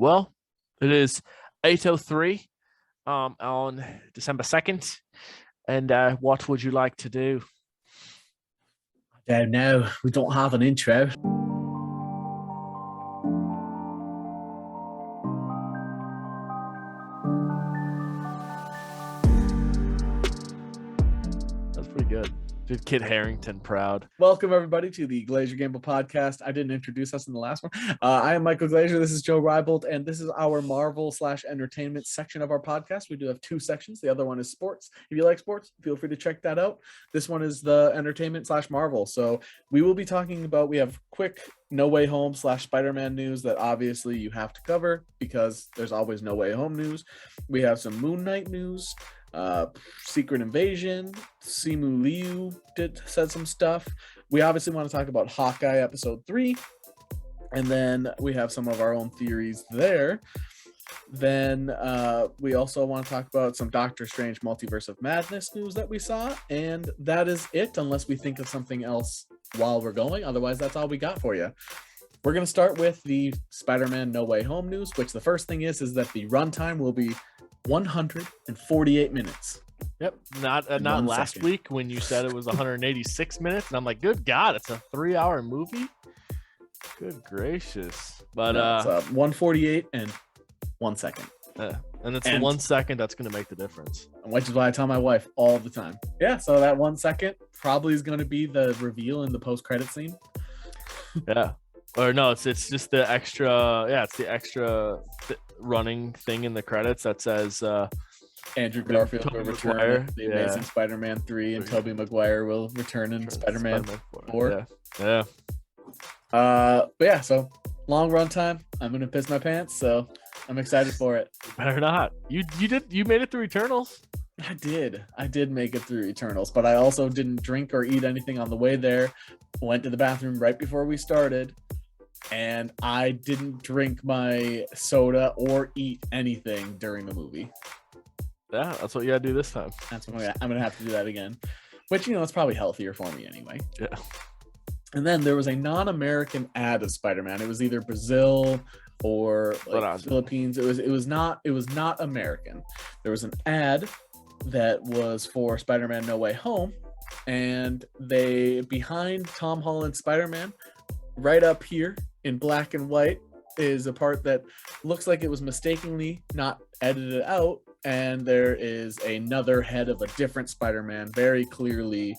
Well, it is 8:03 on December 2nd. And what would you like to do? I don't know. We don't have an intro. That's pretty good. Did Kit Harington proud. Welcome, everybody, to the Glaziar Gaming podcast. I didn't introduce us in the last one. I am Mychal Glaziar. This is Joe Rybolt, and this is our Marvel/entertainment section of our podcast. We do have two sections. The other one is sports. If you like sports, feel free to check that out. This one is the entertainment/Marvel. So we will be talking about, we have quick No Way Home /Spider-Man news that obviously you have to cover because there's always No Way Home news. We have some Moon Knight news. Secret Invasion, Simu Liu said some stuff. We obviously want to talk about Hawkeye episode 3, and then we have some of our own theories there. Then we also want to talk about some Doctor Strange Multiverse of Madness news that we saw, and that is it, unless we think of something else while we're going. Otherwise, that's all we got for you. We're going to start with the Spider-Man No Way Home news, which the first thing is that the runtime will be 148 minutes. Yep. Not last week when you said it was 186 minutes, and I'm like, good God, it's a 3-hour movie. Good gracious. But it's 148 and 1 second. And it's the 1 second that's going to make the difference. Which is why I tell my wife all the time. Yeah, so that 1 second probably is going to be the reveal in the post-credit scene. Yeah. Or no, it's just the extra. Yeah, it's the extra running thing in the credits that says Andrew Garfield will return Maguire, in the Amazing Spider-Man 3, and Tobey Maguire will return in Spider-Man 4. Yeah. But yeah, so long run time. I'm gonna piss my pants, so I'm excited for it. Better not. You made it through Eternals. I did make it through Eternals, but I also didn't drink or eat anything on the way there. Went to the bathroom right before we started, and I didn't drink my soda or eat anything during the movie. Yeah, that's what you gotta do this time. That's what I'm gonna have to do that again, which, it's probably healthier for me anyway. Yeah. And then there was a non-American ad of Spider-Man. It was either Brazil or Philippines. It was not American. There was an ad that was for Spider-Man No Way Home, and they, behind Tom Holland's Spider-Man, right up here in black and white, is a part that looks like it was mistakenly not edited out, and there is another head of a different Spider-Man, very clearly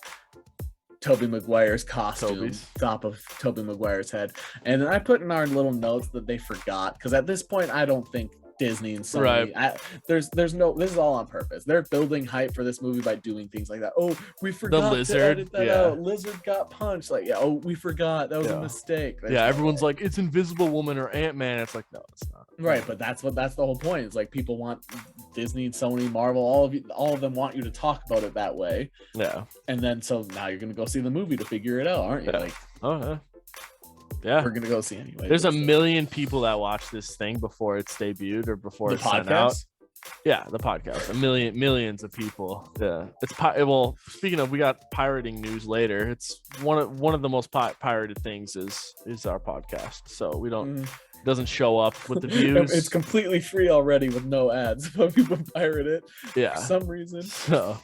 Tobey Maguire's costume, top of Tobey Maguire's head. And then I put in our little notes that they forgot, because at this point I don't think Disney and Sony, right. There's no, this is all on purpose. They're building hype for this movie by doing things like that. Oh, we forgot the lizard, to edit that out. Lizard got punched. Like, yeah, oh, we forgot. That was a mistake. Everyone's like, it's Invisible Woman or Ant-Man. It's like, no, it's not. Right, but that's the whole point. It's like, people want Disney, Sony, Marvel, all of them want you to talk about it that way. Yeah. And then so now you're gonna go see the movie to figure it out, aren't you? Yeah. Like, oh yeah. Yeah, we're gonna go see anyway. There's a million people that watch this thing before it's debuted or before it's sent out. Yeah, the podcast. Millions of people. Yeah, it's well. Speaking of, we got pirating news later. It's one of the most pirated things is our podcast. So we don't doesn't show up with the views. It's completely free already with no ads, but people pirate it for some reason. So,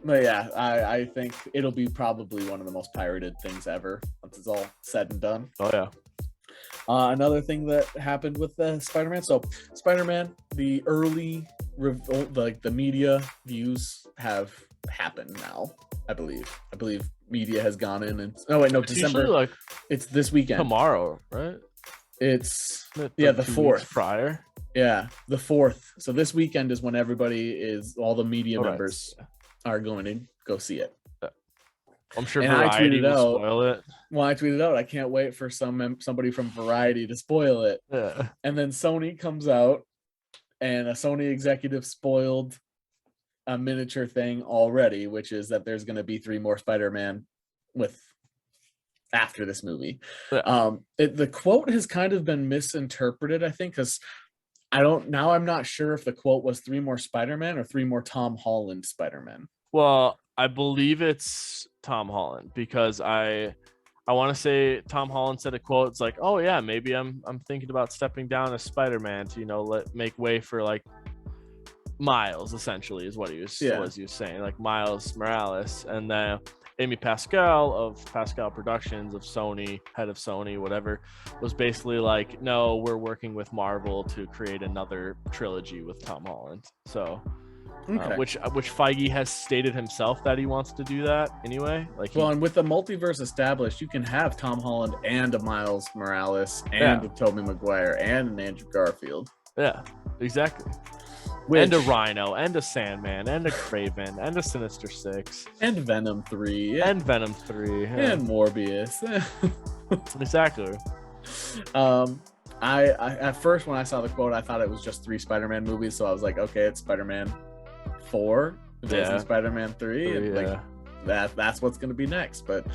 but yeah, I think it'll be probably one of the most pirated things ever once it's all said and done. Oh yeah. Another thing that happened with the Spider-Man. So Spider-Man, the early the media views have happened now. I believe media has gone in and December. It's this weekend. Tomorrow, right? It's the 4th. Prior. Yeah, the 4th. So this weekend is when all the media members are going to go see it. I'm sure Variety will spoil it. Well, I tweeted out, I can't wait for somebody from Variety to spoil it. Yeah. And then Sony comes out, and a Sony executive spoiled a miniature thing already, which is that there's going to be 3 more Spider-Man after this movie. Yeah. The quote has kind of been misinterpreted, I think, because I'm not sure if the quote was 3 more Spider-Man or 3 more Tom Holland Spider-Man. Well, I believe it's Tom Holland, because I I want to say Tom Holland said a quote. It's like, oh yeah, maybe I'm thinking about stepping down as Spider-Man to make way for like Miles, essentially, is what he was saying, like Miles Morales. And then Amy Pascal of Pascal Productions of Sony, head of Sony, whatever, was basically like, no, we're working with Marvel to create another trilogy with Tom Holland. So which Feige has stated himself that he wants to do that anyway. And with the multiverse established, you can have Tom Holland and a Miles Morales and a Tobey Maguire and an Andrew Garfield. Yeah, exactly. And a Rhino, and a Sandman, and a Kraven, and a Sinister Six, and Venom 3, and and Morbius. Exactly. I at first when I saw the quote, I thought it was just 3 Spider-Man movies, so I was like, okay, it's Spider-Man 4, Spider-Man 3, and that's what's going to be next. But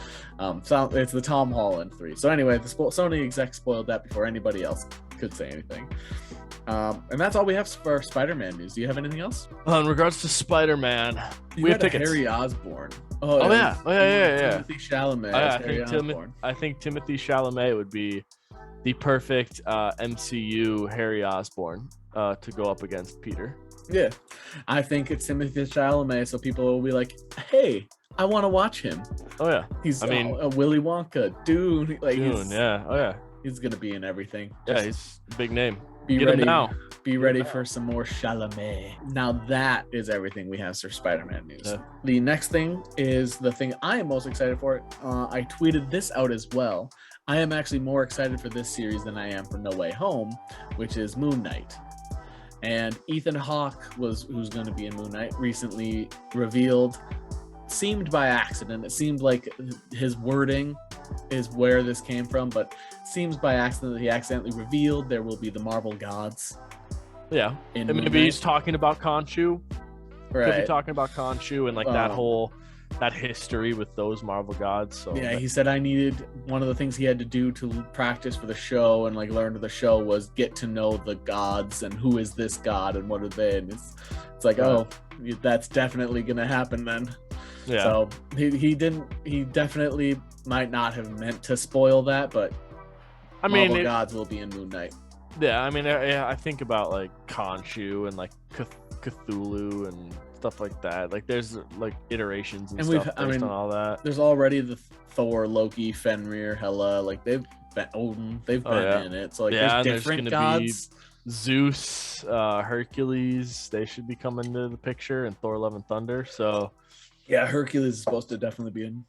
so it's the Tom Holland 3. So anyway, the Sony exec spoiled that before anybody else could say anything. And that's all we have for Spider-Man news. Do you have anything else? In regards to Spider-Man, we have tickets. Harry Osbourne. Timothee Chalamet. I think Timothee Chalamet would be the perfect MCU Harry Osbourne to go up against Peter. Yeah, I think it's Timothee Chalamet, so people will be like, "Hey, I want to watch him." Oh yeah, he's a Willy Wonka, Dune. Yeah. He's gonna be in everything. He's a big name. Be ready for some more Chalamet. Now that is everything we have for Spider-Man news. Yeah. The next thing is the thing I am most excited for. I tweeted this out as well. I am actually more excited for this series than I am for No Way Home, which is Moon Knight. And Ethan Hawke who's going to be in Moon Knight, recently revealed, seemed by accident. It seemed like his wording is where this came from, but seems by accident that he accidentally revealed there will be the Marvel gods. Yeah, and maybe he's talking about Khonshu. Right. Could be talking about Khonshu and like that history with those Marvel gods. So yeah, he said I needed, one of the things he had to do to practice for the show and like learn to the show was get to know the gods and who is this god and what are they. And it's like, that's definitely gonna happen then. Yeah. So he definitely might not have meant to spoil that, but Marvel gods will be in Moon Knight. Yeah, I mean, I think about like Khonshu and like Cthulhu and stuff like that. Like there's like iterations and stuff based on all that. There's already the Thor, Loki, Fenrir, Hela. Like they've been Odin. They've been in it. So like there's different gods. Zeus, Hercules. They should be coming to the picture, and Thor: Love and Thunder. So yeah, Hercules is supposed to definitely be in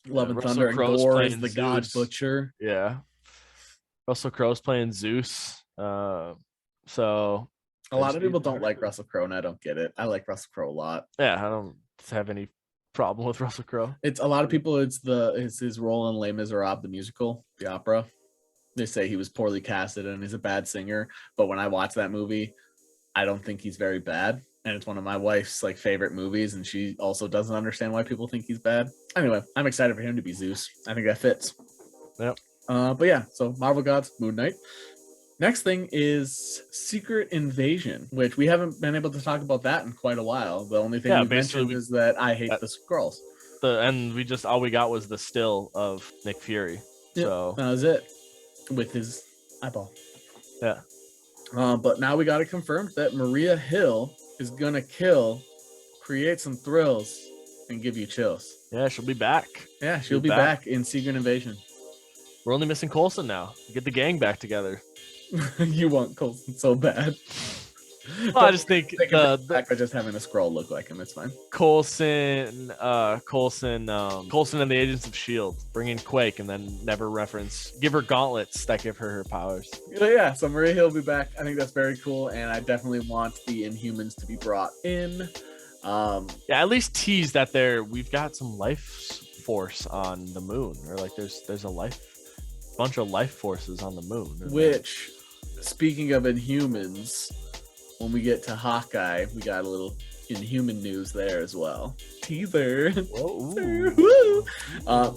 Love and Thunder, and Thor is the god butcher. Yeah. Russell Crowe's playing Zeus. So a lot of people don't like Russell Crowe, and I don't get it. I like Russell Crowe a lot. Yeah, I don't have any problem with Russell Crowe. It's a lot of people. It's his role in Les Miserables, the musical, the opera. They say he was poorly casted and he's a bad singer. But when I watch that movie, I don't think he's very bad. And it's one of my wife's like favorite movies, and she also doesn't understand why people think he's bad. Anyway, I'm excited for him to be Zeus. I think that fits. Yep. But yeah, so Marvel Gods, Moon Knight. Next thing is Secret Invasion, which we haven't been able to talk about that in quite a while. The only thing we mentioned is that I hate the Skrulls. And we just, all we got was the still of Nick Fury. Yep, so that was it, with his eyeball. Yeah. But now we got it confirmed that Maria Hill is gonna create some thrills, and give you chills. Yeah, she'll be back. Yeah, she'll be back in Secret Invasion. We're only missing Coulson now. Get the gang back together. You want Coulson so bad. Well, I just think back by just having a Skrull look like him, it's fine. Coulson and the Agents of S.H.I.E.L.D. Bring in Quake and then never reference. Give her gauntlets that give her powers. Yeah, so Maria Hill will be back. I think that's very cool, and I definitely want the Inhumans to be brought in. Yeah, at least tease that we've got some life force on the moon, or like there's a bunch of life forces on the moon. Which, speaking of Inhumans, when we get to Hawkeye, we got a little Inhuman news there as well. Teaser. Whoa.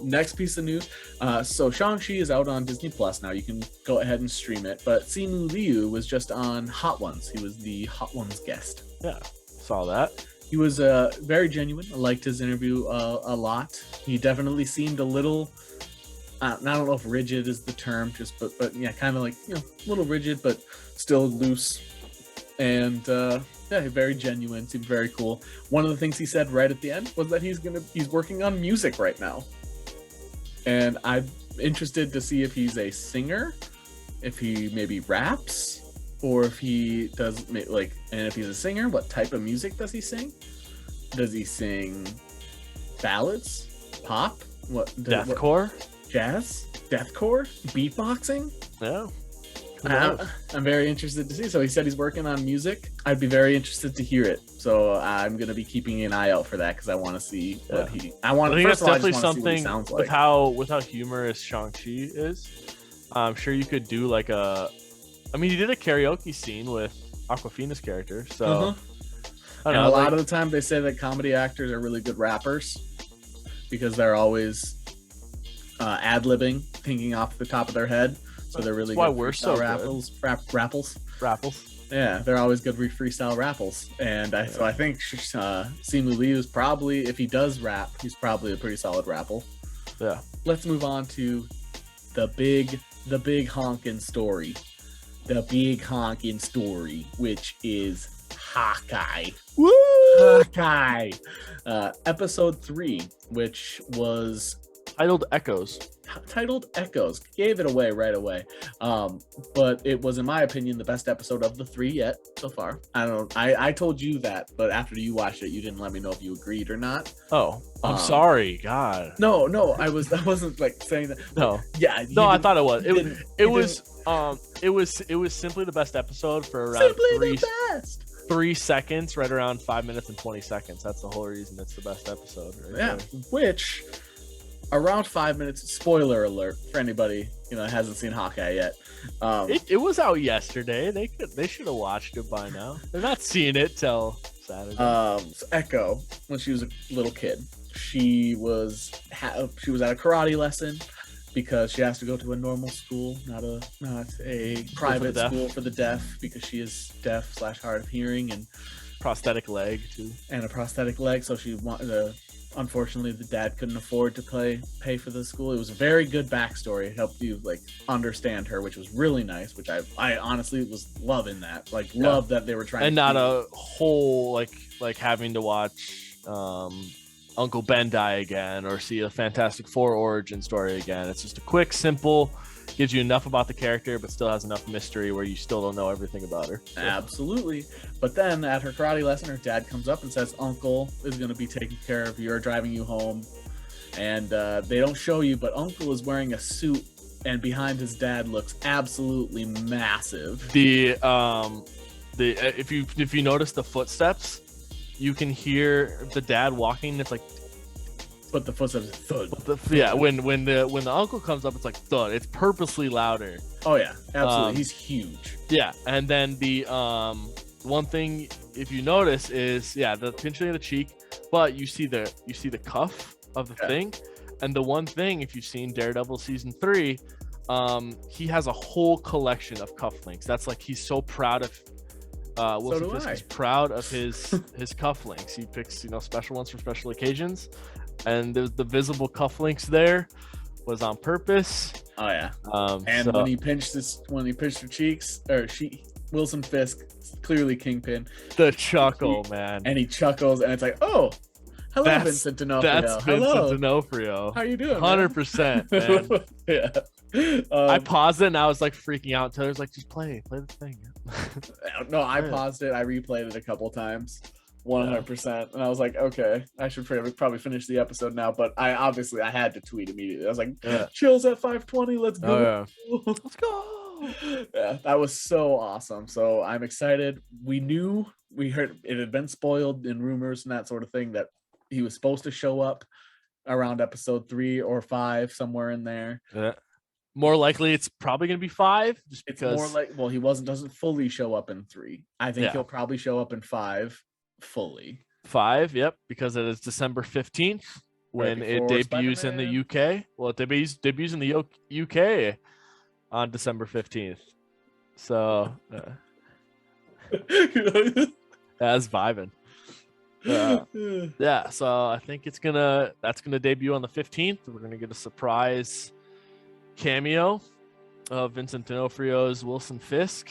Next piece of news. So Shang-Chi is out on Disney Plus now. You can go ahead and stream it. But Simu Liu was just on Hot Ones. He was the Hot Ones guest. Yeah, saw that. He was very genuine. I liked his interview a lot. He definitely seemed a little I don't know if rigid is the term, but yeah, kind of like, you know, a little rigid, but still loose. And yeah, very genuine, seemed very cool. One of the things he said right at the end was that he's working on music right now. And I'm interested to see if he's a singer, if he maybe raps, or if he does like, and if he's a singer, what type of music does he sing? Does he sing ballads, pop, deathcore, jazz, deathcore, beatboxing? Yeah. I'm very interested to see. So he said he's working on music. I'd be very interested to hear it. So I'm gonna be keeping an eye out for that because I want to see what he. I think that's definitely something with how humorous Shang-Chi is. I'm sure you could do like a. I mean, he did a karaoke scene with Awkwafina's character, so. I don't know, a lot of the time they say that comedy actors are really good rappers because they're always ad-libbing, thinking off the top of their head. So they're really good. That's why we're so rapples. Yeah, they're always good freestyle rapples. And so I think Simu Lee is probably, if he does rap, he's probably a pretty solid rapple. Yeah. Let's move on to the big honkin' story. The big honkin' story, which is Hawkeye. Woo! Hawkeye. Episode 3, which was titled Echoes. Gave it away right away. But it was, in my opinion, the best episode of the 3 yet so far. I told you that, but after you watched it, you didn't let me know if you agreed or not. Oh, I'm sorry. God. No, I wasn't like saying that. No. Yeah. No, I thought it was. It was simply the best episode for around 3 seconds, right around 5 minutes and 20 seconds. That's the whole reason it's the best episode. Right yeah. there. Which around 5 minutes, spoiler alert for anybody hasn't seen Hawkeye yet. It was out yesterday. They should have watched it by now. They're not seeing it till Saturday. So Echo, when she was a little kid, she was at a karate lesson because she has to go to a normal school, not a private school for the deaf, because she is deaf / hard of hearing and prosthetic leg too. And a prosthetic leg, so she wanted to. Unfortunately, the dad couldn't afford to pay for the school. It was a very good backstory. It helped you understand her, which was really nice. Which I honestly was loving that. Love that they were trying. And not a whole like having to watch Uncle Ben die again or see a Fantastic Four origin story again. It's just a quick, simple. Gives you enough about the character, but still has enough mystery where you still don't know everything about her. So. Absolutely. But then at her karate lesson, her dad comes up and says, Uncle is going to be taking care of you or driving you home. And they don't show you, but Uncle is wearing a suit, and behind his dad looks absolutely massive. If you notice the footsteps, you can hear the dad walking. It's like. But the footsteps thud. When the uncle comes up, it's like thud. It's purposely louder. Oh yeah, absolutely. He's huge. Yeah, and then the one thing, if you notice, is the pinching of the cheek, but you see the cuff of the thing, and the one thing, if you've seen Daredevil season 3, he has a whole collection of cufflinks. That's like he's so proud of. Wilson Fisk is proud of his cufflinks. He picks special ones for special occasions. And there's the visible cufflinks there was on purpose. Oh yeah. When he pinched her cheeks, Wilson Fisk, clearly Kingpin. The chuckle, man. And he chuckles, and it's like, oh, hello, Vincent D'Onofrio. That's Vincent D'Onofrio. How you doing? 100%, man. Yeah. I paused it and I was like freaking out. Taylor's like, just play the thing. No, I paused it. I replayed it a couple times. 100%. And I was like, okay, I should probably finish the episode now, but I had to tweet immediately. I was like, chills at 5:20, let's go. Let's go. Yeah, that was so awesome. So I'm excited. We heard it had been spoiled in rumors and that sort of thing that he was supposed to show up around episode 3 or 5, somewhere in there. More likely it's probably gonna be 5, just because it's more like, he doesn't fully show up in 3. I think he'll probably show up in 5 fully. 5, yep, because it is December 15th when it debuts Spider-Man. In the UK. Well, it debuts in the UK on December 15th. So that's vibing. So I think that's gonna debut on the 15th. We're gonna get a surprise cameo of Vincent D'Onofrio's Wilson Fisk,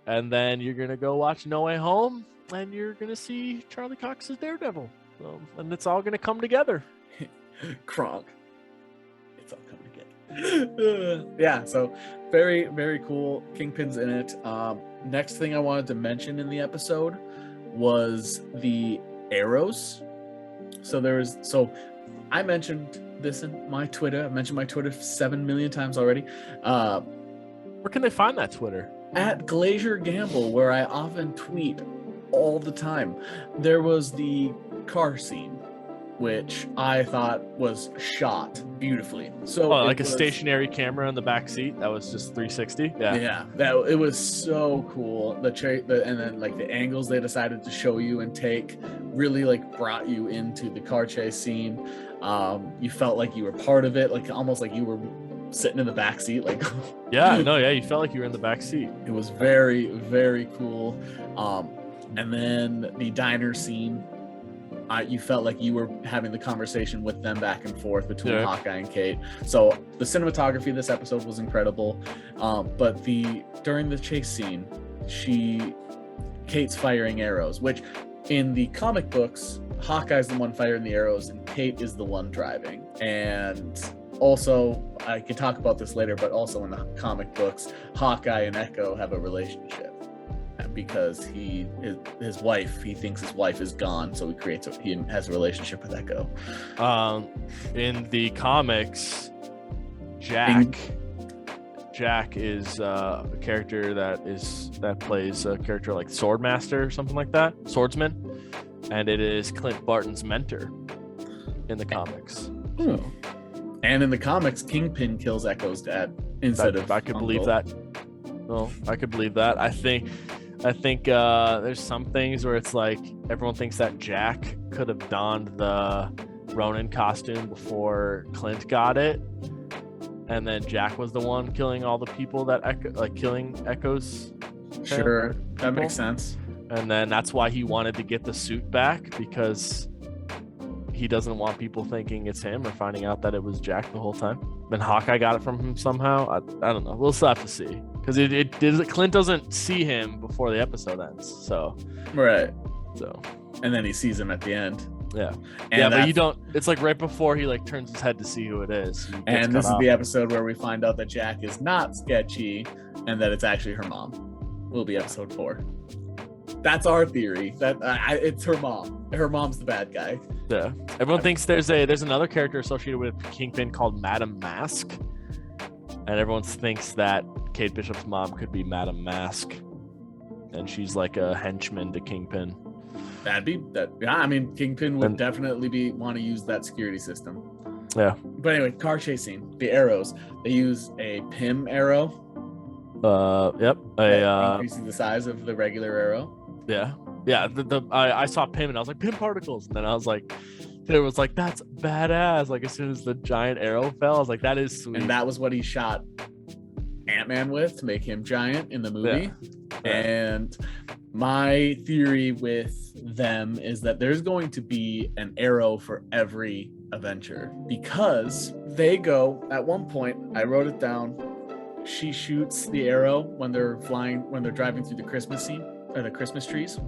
and then you're gonna go watch No Way Home, and you're gonna see Charlie Cox's Daredevil, and it's all gonna come together. Kronk. It's all coming together. Yeah, so very, very cool. Kingpin's in it. Next thing I wanted to mention in the episode was the arrows. So I mentioned this in my Twitter. I've mentioned my Twitter 7 million times already. Where can they find that Twitter? At Glaziar Gamble, where I often tweet all the time. There was the car scene, which I thought was shot beautifully. So like a stationary camera in the back seat that was just 360. Yeah, it was so cool. And then like the angles they decided to show you and take really like brought you into the car chase scene. You felt like you were part of it, like almost like you were sitting in the back seat. Like you felt like you were in the back seat. It was very, very cool. And then the diner scene. You felt like you were having the conversation with them back and forth between Hawkeye and Kate. So the cinematography this episode was incredible. But during the chase scene, Kate's firing arrows, which in the comic books, Hawkeye's the one firing the arrows and Kate is the one driving. And also, I could talk about this later, but also in the comic books, Hawkeye and Echo have a relationship. Because he thinks his wife is gone, so he has a relationship with Echo. In the comics, Jack is a character that plays a character like Swordmaster or something like that, swordsman, and it is Clint Barton's mentor in the comics. So. And in the comics, Kingpin kills Echo's dad instead of I could Uncle. believe that. Well, I could believe that. I think there's some things where it's like everyone thinks that Jack could have donned the Ronin costume before Clint got it, and then Jack was the one killing all the people that killing Echo's. Sure, that makes sense. And then that's why he wanted to get the suit back, because he doesn't want people thinking it's him or finding out that it was Jack the whole time. And Hawkeye got it from him somehow. I don't know. We'll still have to see, because Clint doesn't see him before the episode ends. So right. So and then he sees him at the end. Yeah. And but you don't. It's like right before he like turns his head to see who it is. And this is the episode where we find out that Jack is not sketchy and that it's actually her mom. Will be episode 4. That's our theory. That it's her mom. Her mom's the bad guy. Yeah. Everyone thinks there's another character associated with Kingpin called Madame Mask, and everyone thinks that Kate Bishop's mom could be Madame Mask, and she's like a henchman to Kingpin. Yeah, I mean, Kingpin would definitely want to use that security system. Yeah. But anyway, car chasing, the arrows. They use a PIM arrow. Yep. Increasing the size of the regular arrow. Yeah. Yeah. I saw PIM and I was like, PIM particles, and then I was like, that's badass. Like as soon as the giant arrow fell, I was like, that is sweet. And that was what he shot Ant-Man with to make him giant in the movie. Yeah. And my theory with them is that there's going to be an arrow for every Avenger, because they go at one point, I wrote it down, she shoots the arrow when they're driving through the Christmas scene or the Christmas trees,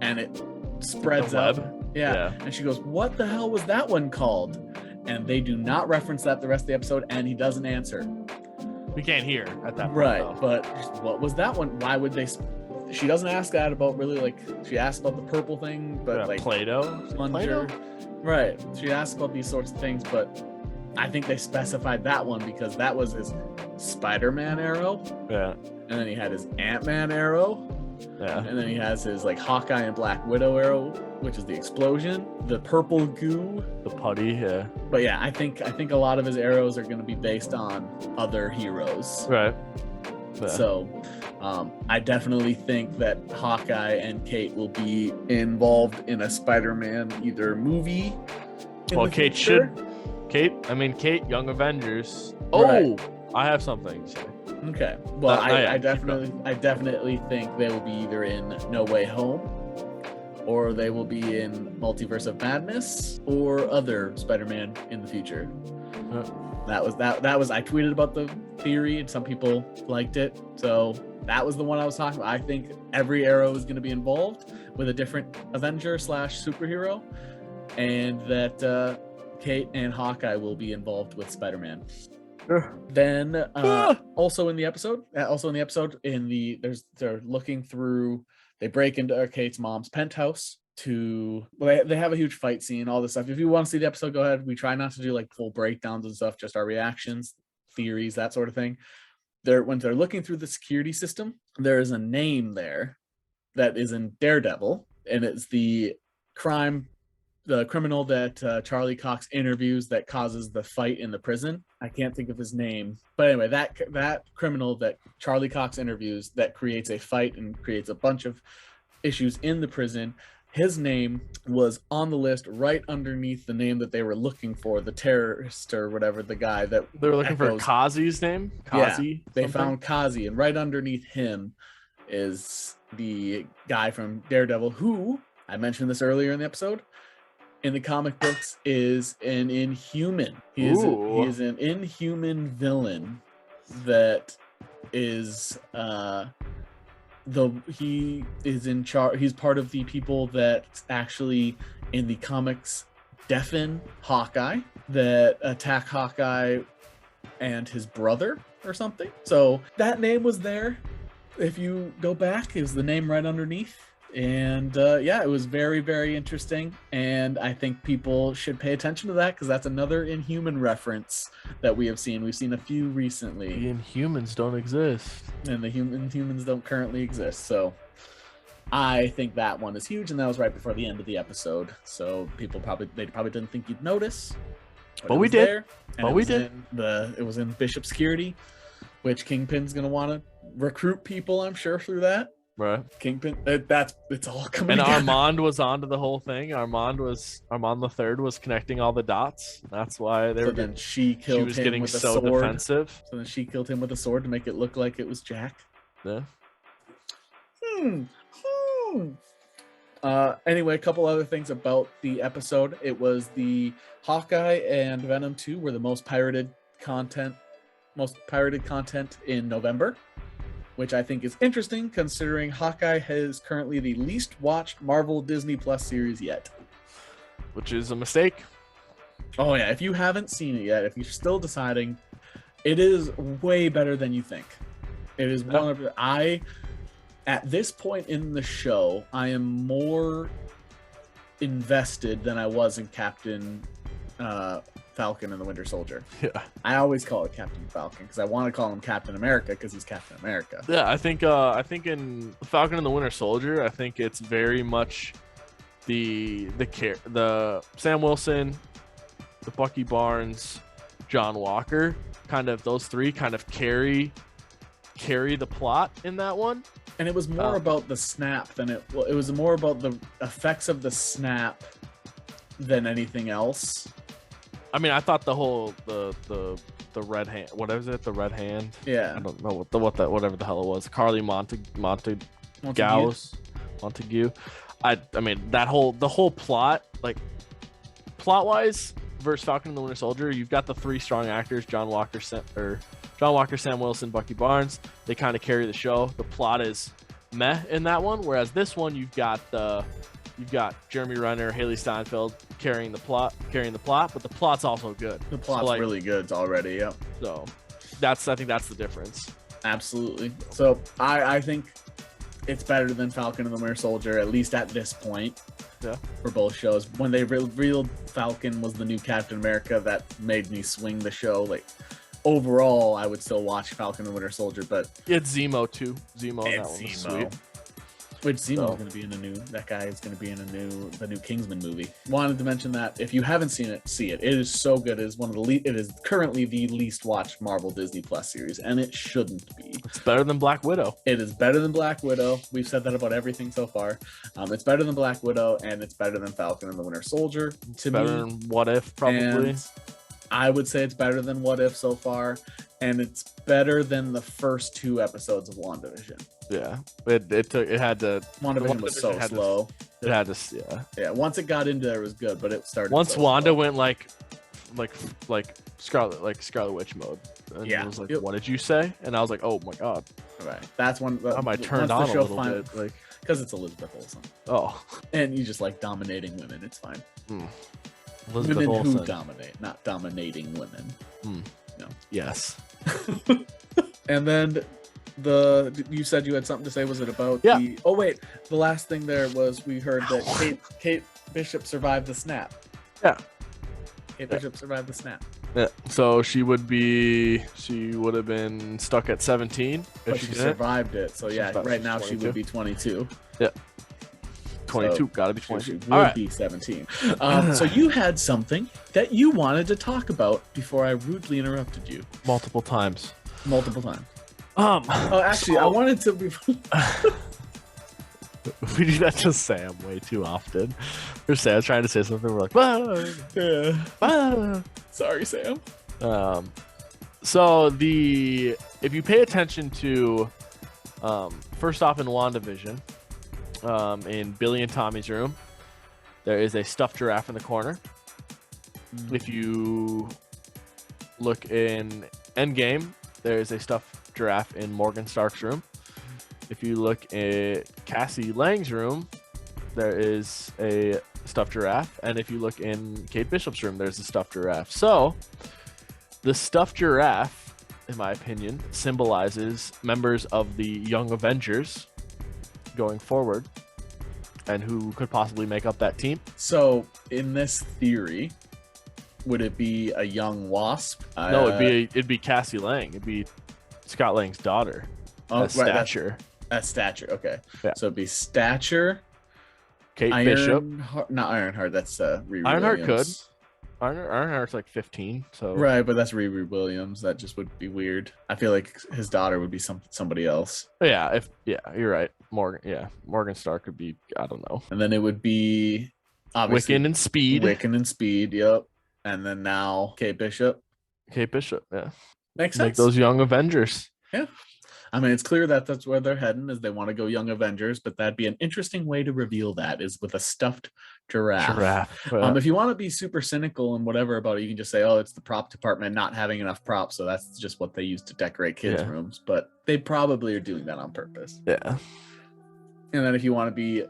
and it spreads up. Yeah. And she goes, what the hell was that one called? And they do not reference that the rest of the episode, and he doesn't answer. We can't hear at that point. Right, though. But what was that one? Why would they? She doesn't ask that about really, like, she asked about the purple thing, but like Play-Doh? Plunger. Right. She asked about these sorts of things, but I think they specified that one because that was his Spider-Man arrow. Yeah. And then he had his Ant-Man arrow. Yeah. And then he has his like Hawkeye and Black Widow arrow, which is the explosion, the purple goo, the putty. Yeah. But yeah, I think a lot of his arrows are going to be based on other heroes. Right. Yeah. So, I definitely think that Hawkeye and Kate will be involved in a Spider-Man either movie. Well, Kate, Young Avengers. Right. Oh, I have something to say. Okay. Well, I definitely think they will be either in No Way Home, or they will be in Multiverse of Madness, or other Spider-Man in the future. That was I tweeted about the theory and some people liked it. So that was the one I was talking about. I think every Arrow is going to be involved with a different Avenger / superhero, and that Kate and Hawkeye will be involved with Spider-Man. Then also in the episode, they're looking through. They break into Kate's mom's penthouse they have a huge fight scene, all this stuff. If you want to see the episode, go ahead. We try not to do like full breakdowns and stuff, just our reactions, theories, that sort of thing. When they're looking through the security system, there is a name there that is in Daredevil, and it's the criminal that Charlie Cox interviews that causes the fight in the prison. I can't think of his name, but anyway, that criminal that Charlie Cox interviews that creates a fight and creates a bunch of issues in the prison. His name was on the list right underneath the name that they were looking for, the terrorist or whatever, the guy that they were looking for. Kazi's name. Kazi. Yeah, they found Kazi, and right underneath him is the guy from Daredevil, who I mentioned this earlier in the episode. In the comic books, is an Inhuman. He is an Inhuman villain that is he is in charge. He's part of the people that actually in the comics deafen Hawkeye, that attack Hawkeye and his brother or something. So that name was there. If you go back, is the name right underneath. And it was very, very interesting, and I think people should pay attention to that because that's another Inhuman reference that we have seen. We've seen a few recently. The Inhumans don't exist, and the Inhumans don't currently exist. So I think that one is huge, and that was right before the end of the episode. So they probably didn't think you'd notice, but we did. It was in Bishop Security, which Kingpin's gonna want to recruit people, I'm sure, through that. Right. Kingpin, it's all coming and together. Armand was onto the whole thing. Armand the Third was connecting all the dots. That's why she was getting so defensive. So then she killed him with a sword to make it look like it was Jack. Yeah. Anyway, a couple other things about the episode. It was the Hawkeye and Venom 2 were the most pirated content in November, which I think is interesting considering Hawkeye is currently the least watched Marvel Disney Plus series yet. Which is a mistake. Oh yeah, if you haven't seen it yet, if you're still deciding, it is way better than you think. It is at this point in the show, I am more invested than I was in Captain Falcon and the Winter Soldier. Yeah, I always call it Captain Falcon because I want to call him Captain America because he's Captain America. Yeah, I think in Falcon and the Winter Soldier, I think it's very much the Sam Wilson, the Bucky Barnes, John Walker, kind of those three kind of carry the plot in that one. And it was more about the snap than it was more about the effects of the snap than anything else. I mean, I thought the whole the red hand, what is it? The red hand? Yeah. I don't know whatever the hell it was. Carly Montague. I mean the whole plot, like plot wise versus Falcon and the Winter Soldier, you've got the three strong actors, John Walker, Sam Wilson, Bucky Barnes. They kind of carry the show. The plot is meh in that one, whereas this one you've got Jeremy Renner, Haley Steinfeld carrying the plot, but the plot's also good. The plot's really good already, yeah. So I think that's the difference. Absolutely. So I think it's better than Falcon and the Winter Soldier, at least at this point. Yeah. For both shows. When they revealed Falcon was the new Captain America, that made me swing the show. Like overall, I would still watch Falcon and Winter Soldier, but it's Zemo too. Zemo, that one was sweet. Which Zemo is going to be in that guy is going to be in the new Kingsman movie. Wanted to mention that if you haven't seen it, see it. It is so good. It is it is currently the least watched Marvel Disney Plus series, and it shouldn't be. It's better than Black Widow. It is better than Black Widow. We've said that about everything so far. It's better than Black Widow, and it's better than Falcon and the Winter Soldier. Better than What If, probably. And I would say it's better than What If so far, and it's better than the first 2 episodes of WandaVision. Yeah, it had to. WandaVision was so slow. It had to, yeah. Yeah, once it got into there, it was good, but it started. Once Wanda went like like Scarlet Witch mode. And Yeah. it was like, what did you say? And I was like, oh my god. Right. That's one. I might turn on a little bit, like because it's Elizabeth Olsen. Oh. And you just like dominating women. It's fine. Elizabeth women Olsen. who dominate, not dominating women. No. Yes. And then you said you had something to say. Was it about the? Oh wait, the last thing there was we heard that Kate Bishop survived the snap. Yeah. Kate Bishop survived the snap. Yeah. So she would have been stuck at 17 but she survived it. So yeah, right now she would be 22. Yeah. 22, so gotta be 22. She would be 17. So you had something that you wanted to talk about before I rudely interrupted you. Multiple times. Oh, actually, I wanted to be. We do that to Sam way too often. Or Sam's trying to say something, we're like, Sorry, Sam. So if you pay attention to, first off in WandaVision, in Billy and Tommy's room, there is a stuffed giraffe in the corner. If you look in Endgame, there is a stuffed giraffe in Morgan Stark's room. If you look at Cassie Lang's room, there is a stuffed giraffe. And if you look in Kate Bishop's room, there's a stuffed giraffe. So the stuffed giraffe, in my opinion, symbolizes members of the Young Avengers going forward and who could possibly make up that team. So in this theory, would it be a young Wasp? No, it'd be Cassie Lang. It'd be Scott Lang's daughter. Stature. At Stature, okay. Yeah. So it'd be Stature, Kate Bishop. Not Ironheart, that's Riri Ironheart Williams. Ironheart's like 15, so right, but that's Riri Williams. That just would be weird. I feel like his daughter would be somebody else. Yeah, you're right. Morgan Stark could be, I don't know. And then it would be obviously Wiccan and Speed. Yep. And then now Kate Bishop, yeah. Makes sense. Like those Young Avengers. Yeah. I mean, it's clear that that's where they're heading, is they want to go Young Avengers, but that'd be an interesting way to reveal that, is with a stuffed giraffe. If you want to be super cynical and whatever about it, you can just say, oh, it's the prop department not having enough props, so that's just what they use to decorate kids' rooms. But they probably are doing that on purpose. Yeah. And then if you want to be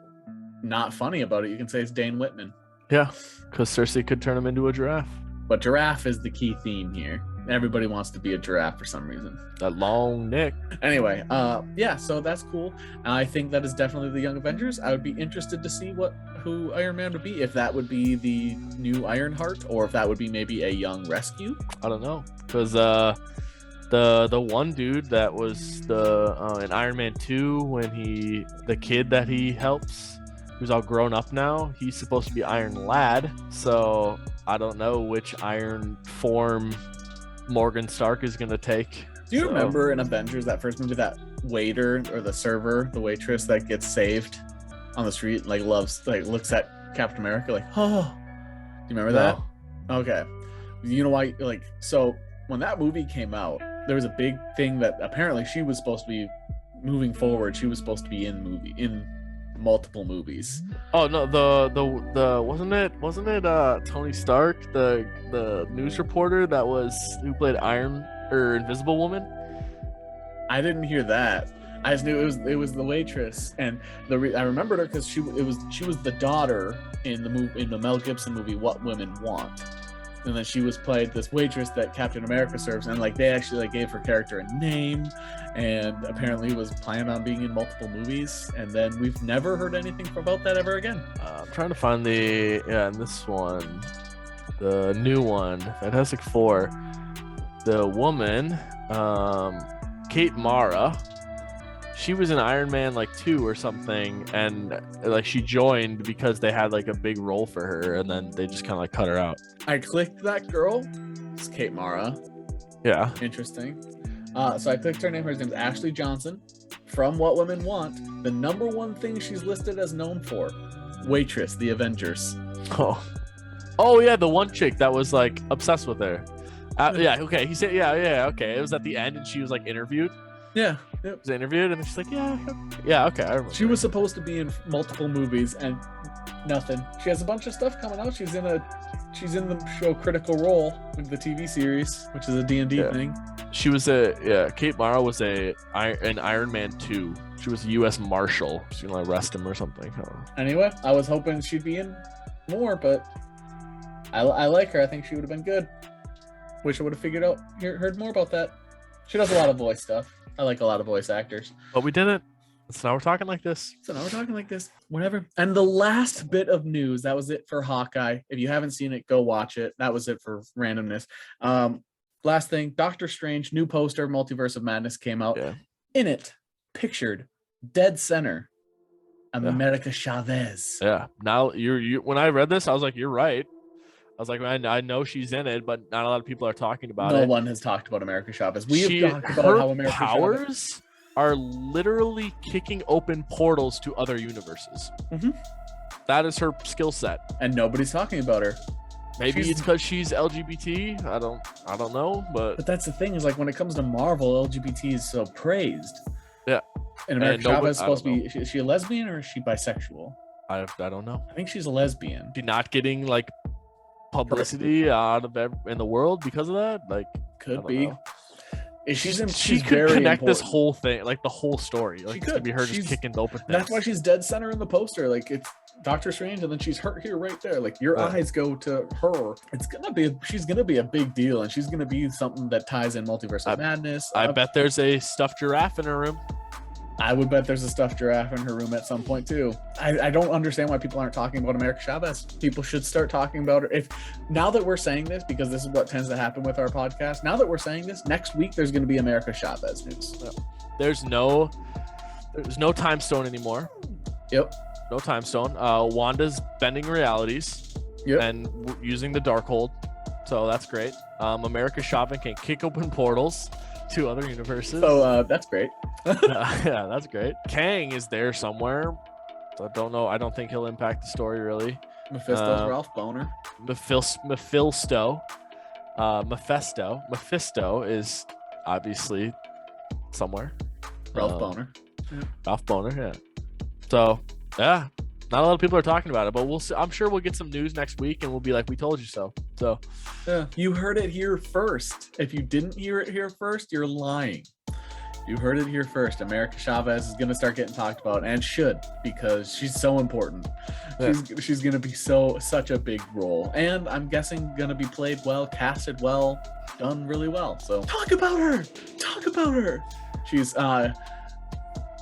not funny about it, you can say it's Dane Whitman. Yeah, because Cersei could turn him into a giraffe. But giraffe is the key theme here. Everybody wants to be a giraffe for some reason. That long neck. Anyway, so that's cool. I think that is definitely the Young Avengers. I would be interested to see who Iron Man would be, if that would be the new Ironheart, or if that would be maybe a young rescue. I don't know, because the one dude that was in Iron Man 2, when the kid that he helps, who's all grown up now, he's supposed to be Iron Lad. So I don't know which iron form Morgan Stark is going to take. Do you remember in Avengers, that first movie, that waiter or the server, the waitress that gets saved on the street, looks at Captain America like, oh, do you remember that? Okay. You know why? So when that movie came out, there was a big thing that apparently she was supposed to be moving forward. She was supposed to be in multiple movies. Oh no, the wasn't it Tony Stark, the news reporter who played Invisible Woman? I didn't hear that. I just knew it was the waitress, and I remembered her because she was the daughter in the Mel Gibson movie What Women Want. And then she was played this waitress that Captain America serves, and they actually gave her character a name, and apparently was planned on being in multiple movies. And then we've never heard anything about that ever again. I'm trying to find in this one, the new one, Fantastic Four, the woman, Kate Mara. She was in Iron Man 2 or something, and she joined because they had a big role for her, and then they just kind of cut her out. I clicked that girl. It's Kate Mara. Yeah. Interesting. So I clicked her name. Her name's Ashley Johnson. From What Women Want, the number one thing she's listed as known for: waitress, The Avengers. Oh yeah, the one chick that was obsessed with her. Yeah. Okay. He said yeah. Okay. It was at the end, and she was interviewed. Yeah. Yep. Was interviewed, and she's like, yeah, okay. I remember. She was supposed to be in multiple movies, and Nothing. She has a bunch of stuff coming out. She's in the show Critical Role, with the TV series, which is a D&D thing. She was Kate Mara was in Iron Man 2. She was a U.S. Marshal. She's gonna arrest him or something. Anyway, I was hoping she'd be in more, but I like her. I think she would have been good. Wish I would have heard more about that. She does a lot of voice stuff. I like a lot of voice actors. But we didn't. So now we're talking like this. Whatever. And the last bit of news, that was it for Hawkeye. If you haven't seen it, go watch it. That was it for randomness. Last thing, Doctor Strange, new poster, Multiverse of Madness came out. Yeah. In it, pictured, dead center, America Chavez. Yeah. Now you when I read this, I was like, you're right. I was like, I know she's in it, but not a lot of people are talking about it. No one has talked about America Chavez. We have talked about how America powers are literally kicking open portals to other universes. Mm-hmm. That is her skill set, and nobody's talking about her. Maybe it's because she's LGBT. I don't know, but that's the thing, is like when it comes to Marvel, LGBT is so praised. Yeah, and America Chavez is supposed to be. Is she a lesbian or is she bisexual? I don't know. I think she's a lesbian. She's not getting like publicity out of in the world because of that. Like, could be. Know. She could connect this whole thing, like the whole story. Like, it's gonna be her just kicking open things. That's why she's dead center in the poster. Like, it's Doctor Strange, and then she's her here right there. Like, your eyes go to her. She's gonna be a big deal, and she's gonna be something that ties in Multiverse of Madness. I bet there's a stuffed giraffe in her room. I would bet there's a stuffed giraffe in her room at some point too. I don't understand why people aren't talking about America Chavez. People should start talking about her. Now that we're saying this, because this is what tends to happen with our podcast. Now that we're saying this, next week there's going to be America Chavez news. There's no time stone anymore. Yep. No time stone. Wanda's bending realities. Yep. And using the Darkhold, so that's great. America Chavez can kick open portals to other universes. So that's great. Yeah, that's great. Kang is there somewhere. So I don't know. I don't think he'll impact the story really. Mephisto's Ralph Boner. Mephisto is obviously somewhere. Ralph Boner. Yeah. Ralph Boner, yeah. So yeah, not a lot of people are talking about it, but we'll see. I'm sure we'll get some news next week, and we'll be like, "We told you so." So yeah, you heard it here first. If you didn't hear it here first, you're lying. You heard it here first. America Chavez is going to start getting talked about, and should, because she's so important. Yeah. She's going to be such a big role, and I'm guessing going to be played well, casted well, done really well. So talk about her. She's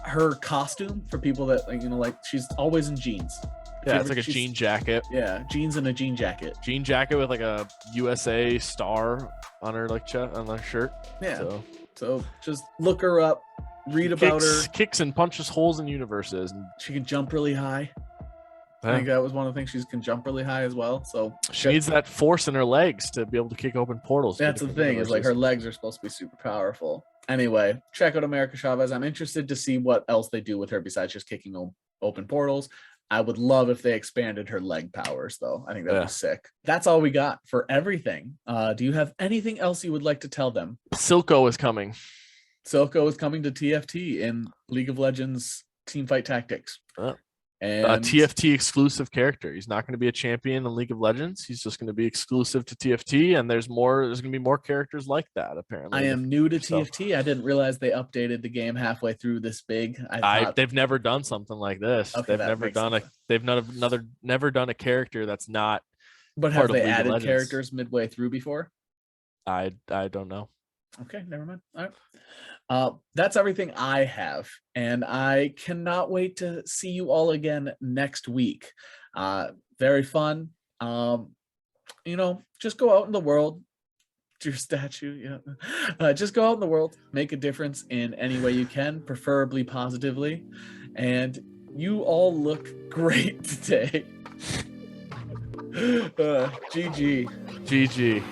her costume, for people that like she's always in jeans. Yeah, it's like a jean jacket. Yeah, jeans and a jean jacket. Jean jacket with like a USA star on her on her shirt. Yeah. So just look her up, read about her. Kicks and punches holes in universes. She can jump really high. Yeah. I think that was one of the things. She can jump really high as well. So she needs that force in her legs to be able to kick open portals. That's the thing, is like her legs are supposed to be super powerful. Anyway, check out America Chavez. I'm interested to see what else they do with her besides just kicking open portals. I would love if they expanded her leg powers, though. I think that'd be sick. That's all we got for everything. Do you have anything else you would like to tell them? Silco is coming. Silco is coming to TFT in League of Legends Teamfight Tactics. And a TFT exclusive character. He's not going to be a champion in League of Legends. He's just going to be exclusive to TFT, and there's going to be more characters like that, apparently. I am new to TFT. I didn't realize they updated the game halfway through this big. They've never done something like this. Okay, never done a character that's not. But have they added characters midway through before? I don't know. Okay, never mind. All right. That's everything I have, and I cannot wait to see you all again next week. Very fun. Just go out in the world. Your statue, just go out in the world, make a difference in any way you can, preferably positively, and you all look great today. GG.